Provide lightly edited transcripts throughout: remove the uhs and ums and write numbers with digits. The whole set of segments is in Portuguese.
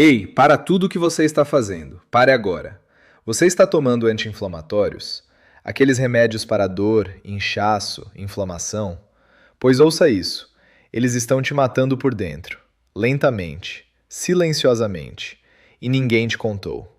Ei, para tudo o que você está fazendo. Pare agora. Você está tomando anti-inflamatórios? Aqueles remédios para dor, inchaço, inflamação? Pois ouça isso. Eles estão te matando por dentro. Lentamente, silenciosamente. E ninguém te contou.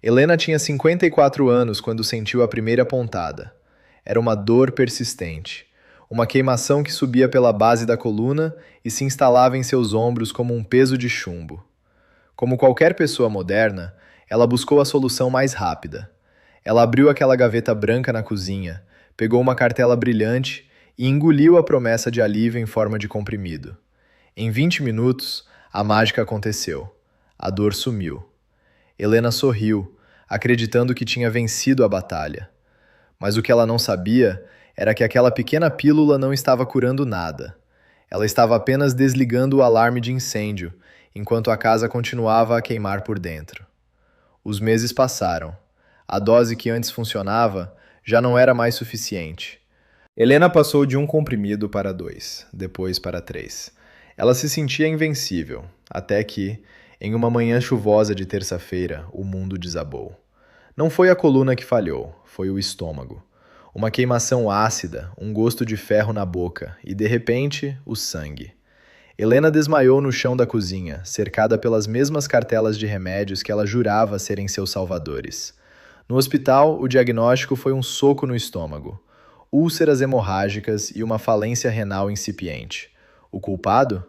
Helena tinha 54 anos quando sentiu a primeira pontada. Era uma dor persistente. Uma queimação que subia pela base da coluna e se instalava em seus ombros como um peso de chumbo. Como qualquer pessoa moderna, ela buscou a solução mais rápida. Ela abriu aquela gaveta branca na cozinha, pegou uma cartela brilhante e engoliu a promessa de alívio em forma de comprimido. Em 20 minutos, a mágica aconteceu. A dor sumiu. Helena sorriu, acreditando que tinha vencido a batalha. Mas o que ela não sabia era que aquela pequena pílula não estava curando nada. Ela estava apenas desligando o alarme de incêndio, enquanto a casa continuava a queimar por dentro. Os meses passaram. A dose que antes funcionava já não era mais suficiente. Helena passou de um comprimido para 2, depois para 3. Ela se sentia invencível, até que, em uma manhã chuvosa de terça-feira, o mundo desabou. Não foi a coluna que falhou, foi o estômago. Uma queimação ácida, um gosto de ferro na boca e, de repente, o sangue. Helena desmaiou no chão da cozinha, cercada pelas mesmas cartelas de remédios que ela jurava serem seus salvadores. No hospital, o diagnóstico foi um soco no estômago, úlceras hemorrágicas e uma falência renal incipiente. O culpado?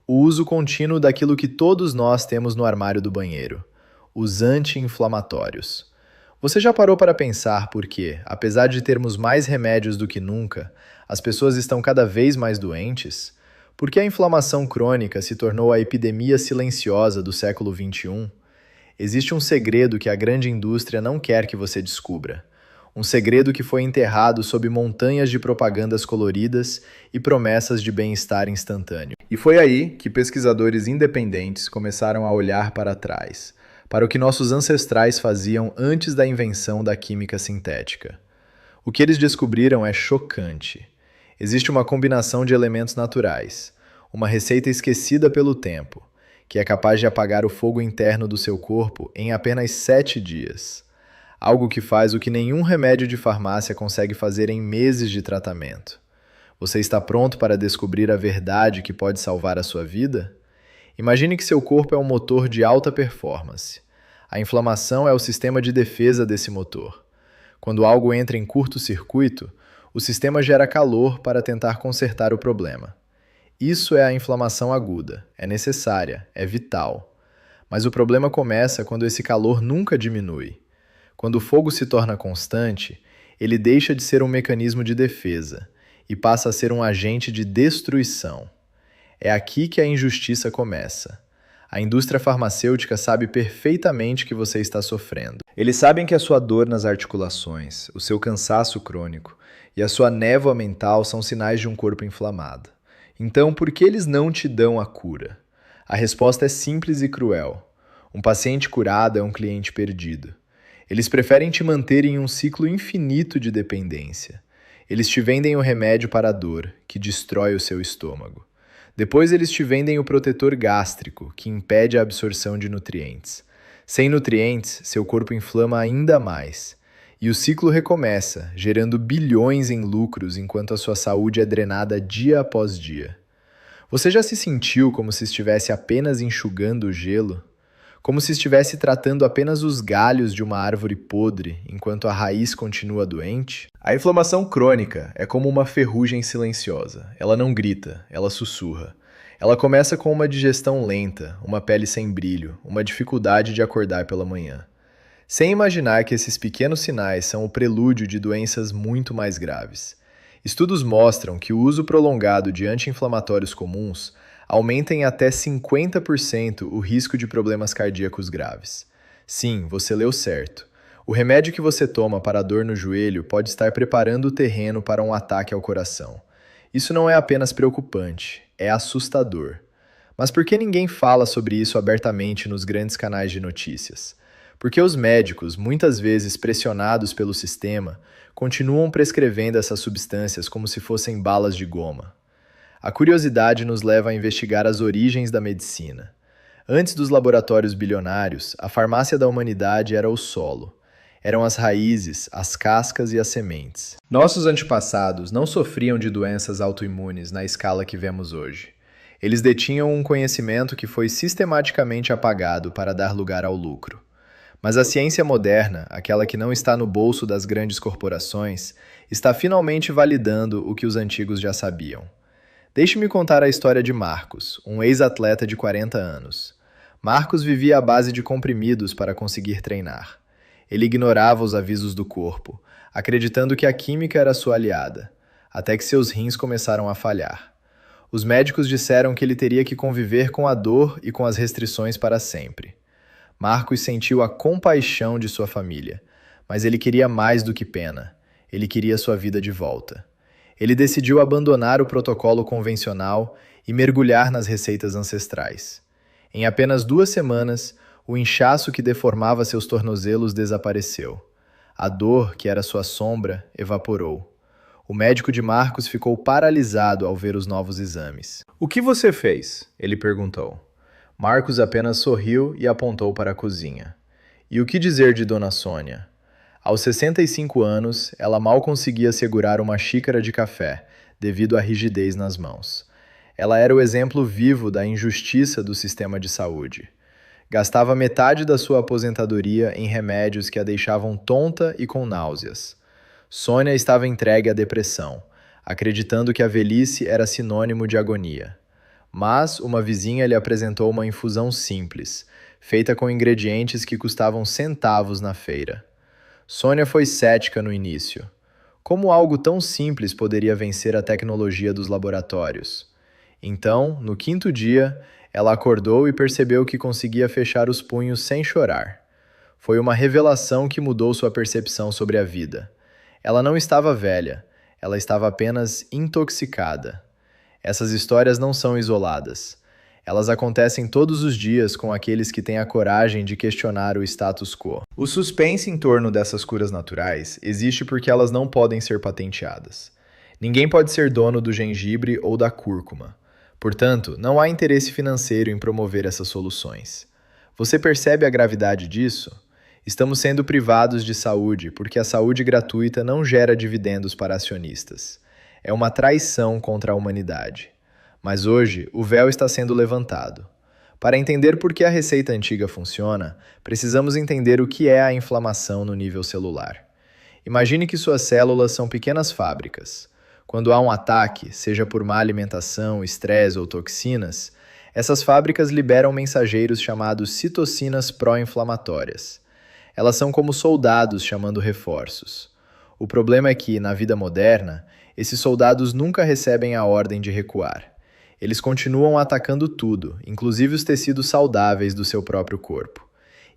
O uso contínuo daquilo que todos nós temos no armário do banheiro: os anti-inflamatórios. Você já parou para pensar por que, apesar de termos mais remédios do que nunca, as pessoas estão cada vez mais doentes? Por que a inflamação crônica se tornou a epidemia silenciosa do século XXI? Existe um segredo que a grande indústria não quer que você descubra. Um segredo que foi enterrado sob montanhas de propagandas coloridas e promessas de bem-estar instantâneo. E foi aí que pesquisadores independentes começaram a olhar para trás, para o que nossos ancestrais faziam antes da invenção da química sintética. O que eles descobriram é chocante. Existe uma combinação de elementos naturais, uma receita esquecida pelo tempo, que é capaz de apagar o fogo interno do seu corpo em apenas 7 dias. Algo que faz o que nenhum remédio de farmácia consegue fazer em meses de tratamento. Você está pronto para descobrir a verdade que pode salvar a sua vida? Imagine que seu corpo é um motor de alta performance. A inflamação é o sistema de defesa desse motor. Quando algo entra em curto-circuito, o sistema gera calor para tentar consertar o problema. Isso é a inflamação aguda, é necessária, é vital. Mas o problema começa quando esse calor nunca diminui. Quando o fogo se torna constante, ele deixa de ser um mecanismo de defesa e passa a ser um agente de destruição. É aqui que a injustiça começa. A indústria farmacêutica sabe perfeitamente que você está sofrendo. Eles sabem que a sua dor nas articulações, o seu cansaço crônico e a sua névoa mental são sinais de um corpo inflamado. Então, por que eles não te dão a cura? A resposta é simples e cruel. Um paciente curado é um cliente perdido. Eles preferem te manter em um ciclo infinito de dependência. Eles te vendem o remédio para a dor, que destrói o seu estômago. Depois eles te vendem o protetor gástrico, que impede a absorção de nutrientes. Sem nutrientes, seu corpo inflama ainda mais. E o ciclo recomeça, gerando bilhões em lucros enquanto a sua saúde é drenada dia após dia. Você já se sentiu como se estivesse apenas enxugando o gelo? Como se estivesse tratando apenas os galhos de uma árvore podre, enquanto a raiz continua doente? A inflamação crônica é como uma ferrugem silenciosa. Ela não grita, ela sussurra. Ela começa com uma digestão lenta, uma pele sem brilho, uma dificuldade de acordar pela manhã. Sem imaginar que esses pequenos sinais são o prelúdio de doenças muito mais graves. Estudos mostram que o uso prolongado de anti-inflamatórios comuns aumenta em até 50% o risco de problemas cardíacos graves. Sim, você leu certo. O remédio que você toma para a dor no joelho pode estar preparando o terreno para um ataque ao coração. Isso não é apenas preocupante, é assustador. Mas por que ninguém fala sobre isso abertamente nos grandes canais de notícias? Porque os médicos, muitas vezes pressionados pelo sistema, continuam prescrevendo essas substâncias como se fossem balas de goma. A curiosidade nos leva a investigar as origens da medicina. Antes dos laboratórios bilionários, a farmácia da humanidade era o solo. Eram as raízes, as cascas e as sementes. Nossos antepassados não sofriam de doenças autoimunes na escala que vemos hoje. Eles detinham um conhecimento que foi sistematicamente apagado para dar lugar ao lucro. Mas a ciência moderna, aquela que não está no bolso das grandes corporações, está finalmente validando o que os antigos já sabiam. Deixe-me contar a história de Marcos, um ex-atleta de 40 anos. Marcos vivia à base de comprimidos para conseguir treinar. Ele ignorava os avisos do corpo, acreditando que a química era sua aliada, até que seus rins começaram a falhar. Os médicos disseram que ele teria que conviver com a dor e com as restrições para sempre. Marcos sentiu a compaixão de sua família, mas ele queria mais do que pena. Ele queria sua vida de volta. Ele decidiu abandonar o protocolo convencional e mergulhar nas receitas ancestrais. Em apenas 2 semanas, o inchaço que deformava seus tornozelos desapareceu. A dor, que era sua sombra, evaporou. O médico de Marcos ficou paralisado ao ver os novos exames. "O que você fez?" ele perguntou. Marcos apenas sorriu e apontou para a cozinha. E o que dizer de Dona Sônia? Aos 65 anos, ela mal conseguia segurar uma xícara de café, devido à rigidez nas mãos. Ela era o exemplo vivo da injustiça do sistema de saúde. Gastava metade da sua aposentadoria em remédios que a deixavam tonta e com náuseas. Sônia estava entregue à depressão, acreditando que a velhice era sinônimo de agonia. Mas uma vizinha lhe apresentou uma infusão simples, feita com ingredientes que custavam centavos na feira. Sônia foi cética no início. Como algo tão simples poderia vencer a tecnologia dos laboratórios? Então, no 5º dia, ela acordou e percebeu que conseguia fechar os punhos sem chorar. Foi uma revelação que mudou sua percepção sobre a vida. Ela não estava velha, ela estava apenas intoxicada. Essas histórias não são isoladas. Elas acontecem todos os dias com aqueles que têm a coragem de questionar o status quo. O suspense em torno dessas curas naturais existe porque elas não podem ser patenteadas. Ninguém pode ser dono do gengibre ou da cúrcuma. Portanto, não há interesse financeiro em promover essas soluções. Você percebe a gravidade disso? Estamos sendo privados de saúde porque a saúde gratuita não gera dividendos para acionistas. É uma traição contra a humanidade. Mas hoje, o véu está sendo levantado. Para entender por que a receita antiga funciona, precisamos entender o que é a inflamação no nível celular. Imagine que suas células são pequenas fábricas. Quando há um ataque, seja por má alimentação, estresse ou toxinas, essas fábricas liberam mensageiros chamados citocinas pró-inflamatórias. Elas são como soldados chamando reforços. O problema é que, na vida moderna, esses soldados nunca recebem a ordem de recuar. Eles continuam atacando tudo, inclusive os tecidos saudáveis do seu próprio corpo.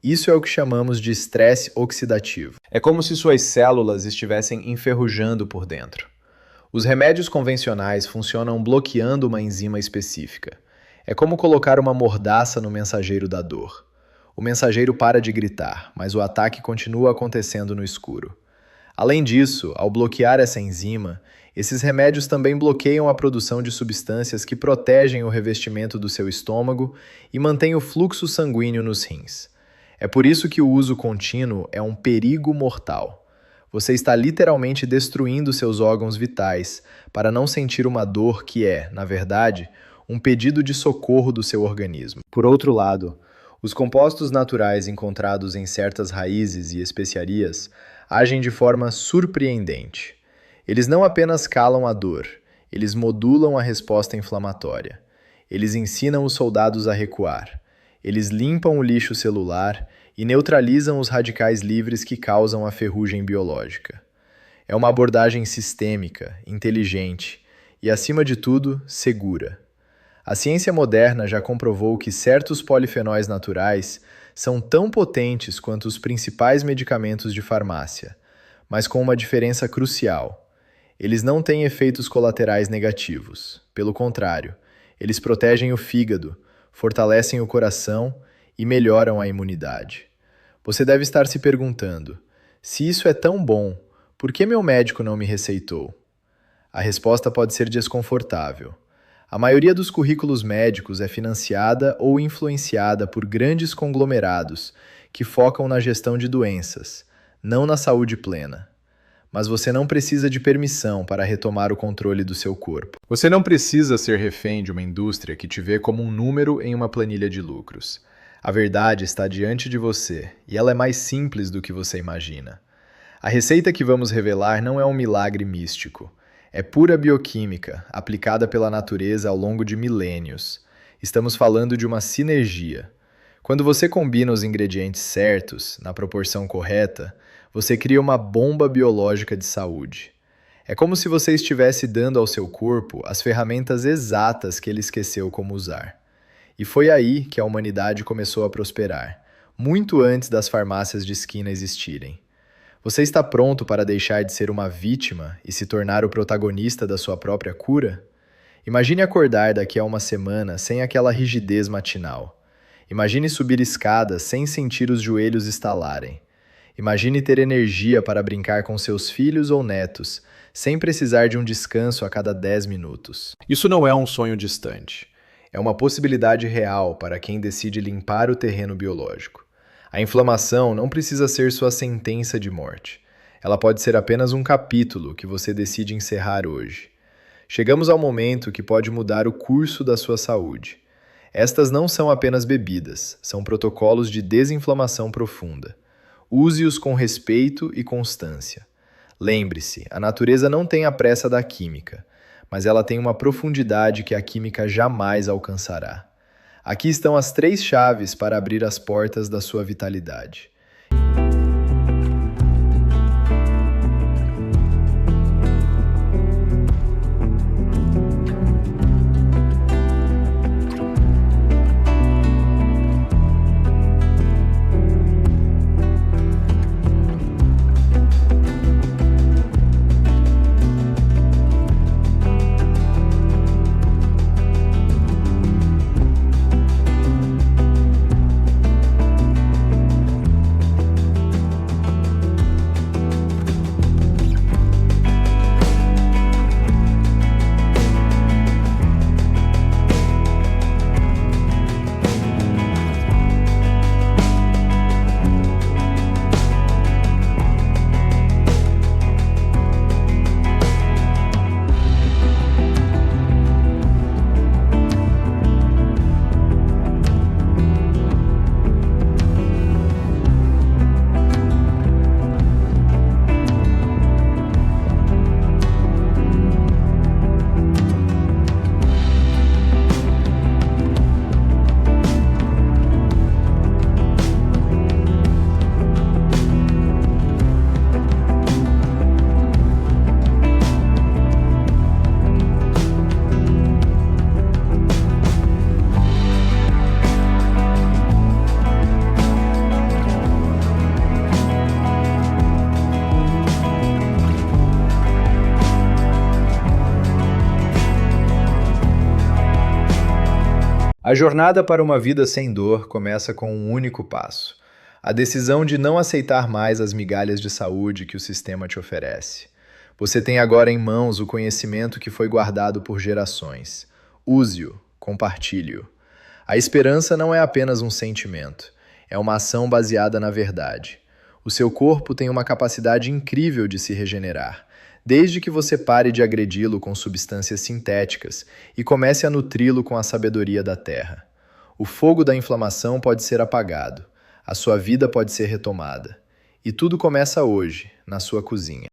Isso é o que chamamos de estresse oxidativo. É como se suas células estivessem enferrujando por dentro. Os remédios convencionais funcionam bloqueando uma enzima específica. É como colocar uma mordaça no mensageiro da dor. O mensageiro para de gritar, mas o ataque continua acontecendo no escuro. Além disso, ao bloquear essa enzima, esses remédios também bloqueiam a produção de substâncias que protegem o revestimento do seu estômago e mantêm o fluxo sanguíneo nos rins. É por isso que o uso contínuo é um perigo mortal. Você está literalmente destruindo seus órgãos vitais para não sentir uma dor que é, na verdade, um pedido de socorro do seu organismo. Por outro lado, os compostos naturais encontrados em certas raízes e especiarias agem de forma surpreendente. Eles não apenas calam a dor, eles modulam a resposta inflamatória. Eles ensinam os soldados a recuar. Eles limpam o lixo celular e neutralizam os radicais livres que causam a ferrugem biológica. É uma abordagem sistêmica, inteligente e, acima de tudo, segura. A ciência moderna já comprovou que certos polifenóis naturais são tão potentes quanto os principais medicamentos de farmácia, mas com uma diferença crucial. Eles não têm efeitos colaterais negativos. Pelo contrário, eles protegem o fígado, fortalecem o coração e melhoram a imunidade. Você deve estar se perguntando, se isso é tão bom, por que meu médico não me receitou? A resposta pode ser desconfortável. A maioria dos currículos médicos é financiada ou influenciada por grandes conglomerados que focam na gestão de doenças, não na saúde plena. Mas você não precisa de permissão para retomar o controle do seu corpo. Você não precisa ser refém de uma indústria que te vê como um número em uma planilha de lucros. A verdade está diante de você e ela é mais simples do que você imagina. A receita que vamos revelar não é um milagre místico. É pura bioquímica, aplicada pela natureza ao longo de milênios. Estamos falando de uma sinergia. Quando você combina os ingredientes certos, na proporção correta, você cria uma bomba biológica de saúde. É como se você estivesse dando ao seu corpo as ferramentas exatas que ele esqueceu como usar. E foi aí que a humanidade começou a prosperar, muito antes das farmácias de esquina existirem. Você está pronto para deixar de ser uma vítima e se tornar o protagonista da sua própria cura? Imagine acordar daqui a uma semana sem aquela rigidez matinal. Imagine subir escadas sem sentir os joelhos estalarem. Imagine ter energia para brincar com seus filhos ou netos, sem precisar de um descanso a cada 10 minutos. Isso não é um sonho distante. É uma possibilidade real para quem decide limpar o terreno biológico. A inflamação não precisa ser sua sentença de morte. Ela pode ser apenas um capítulo que você decide encerrar hoje. Chegamos ao momento que pode mudar o curso da sua saúde. Estas não são apenas bebidas, são protocolos de desinflamação profunda. Use-os com respeito e constância. Lembre-se, a natureza não tem a pressa da química, mas ela tem uma profundidade que a química jamais alcançará. Aqui estão as 3 chaves para abrir as portas da sua vitalidade. A jornada para uma vida sem dor começa com um único passo: a decisão de não aceitar mais as migalhas de saúde que o sistema te oferece. Você tem agora em mãos o conhecimento que foi guardado por gerações. Use-o, compartilhe-o. A esperança não é apenas um sentimento, é uma ação baseada na verdade. O seu corpo tem uma capacidade incrível de se regenerar, desde que você pare de agredi-lo com substâncias sintéticas e comece a nutri-lo com a sabedoria da terra. O fogo da inflamação pode ser apagado, a sua vida pode ser retomada. E tudo começa hoje, na sua cozinha.